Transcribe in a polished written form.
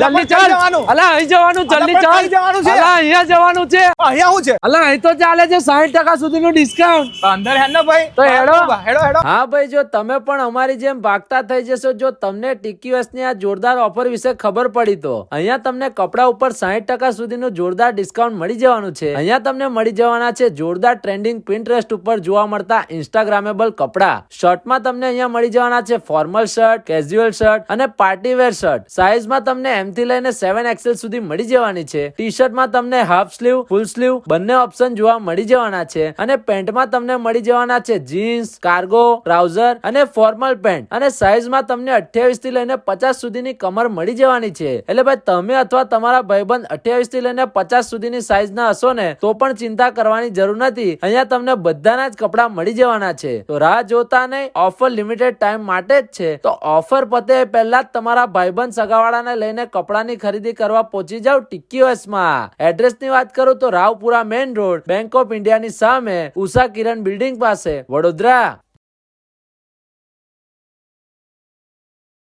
જલ્દી ચાલ. અલા અહીં જવાનું, જલ્દી ચાલ. અલા અહીંયા જવાનું છે. અહીંયા શું છે? અલા અહીં તો ચાલે છે 60% સુધીનું ડિસ્કાઉન્ટ. અંદર હેડ ને ભાઈ. તો હેડો. હેડો. હા ભાઈ, જો તમે પણ અમારી જેમ ભાગતા થઈ જશો, જો તમને TQSની આ જોરદાર ઓફર વિશે ખબર પડી તો અહીંયા તમને કપડા ઉપર 60% સુધીનું જોરદાર ડિસ્કાઉન્ટ મળી જવાનું છે. અહીંયા તમને મળી જવાના છે જોરદાર ટ્રેન્ડિંગ Pinterest ઉપર જોવા મળતા ઇન્સ્ટાગ્રામેબલ કપડા. શર્ટમાં તમને અહીંયા મળી જવાના છે ફોર્મલ શર્ટ, કેઝ્યુઅલ શર્ટ અને પાર્ટી વેર શર્ટ. સાઈઝમાં તમને M થી લઈને 7XL સુધી મળી જવાની છે. ટી શર્ટમાં તમને હાફ સ્લીવ, ફૂલ સ્લીવ બંને ઓપ્શન જોવા મળી જવાના છે. અને પેન્ટમાં તમને મળી જવાના છે જીન્સ, કાર્ગો, ટ્રાઉઝર અને ફોર્મલ પેન્ટ. અને સાઈઝમાં તમને 28 થી લઈને 50 સુધીની કમર મળી જવાની છે. એટલે ભાઈ તમે અથવા તમારા ભાઈબંધ 28 થી લઈને 50 સુધીની સાઈઝ ના હશો ને તો પણ ચિંતા કરવાની જરૂર નથી. અહીંયા તમને બધાના જ કપડા મળી જવાના છે. તો રાહ જોતા નહીં, ઓફર લિમિટેડ ટાઈમ માટે જ છે. તો ઓફર પતે પહેલા જ તમારા ભાઈબંધ સગાવાળાને લઈને કપડાની ખરીદી કરવા પહોંચી જાવ TQS માં. એડ્રેસ ની વાત કરું તો Raopura main road, bank of ઇન્ડિયાની સામે, ઉષા કિરણ બિલ્ડિંગ પાસે, વડોદરા.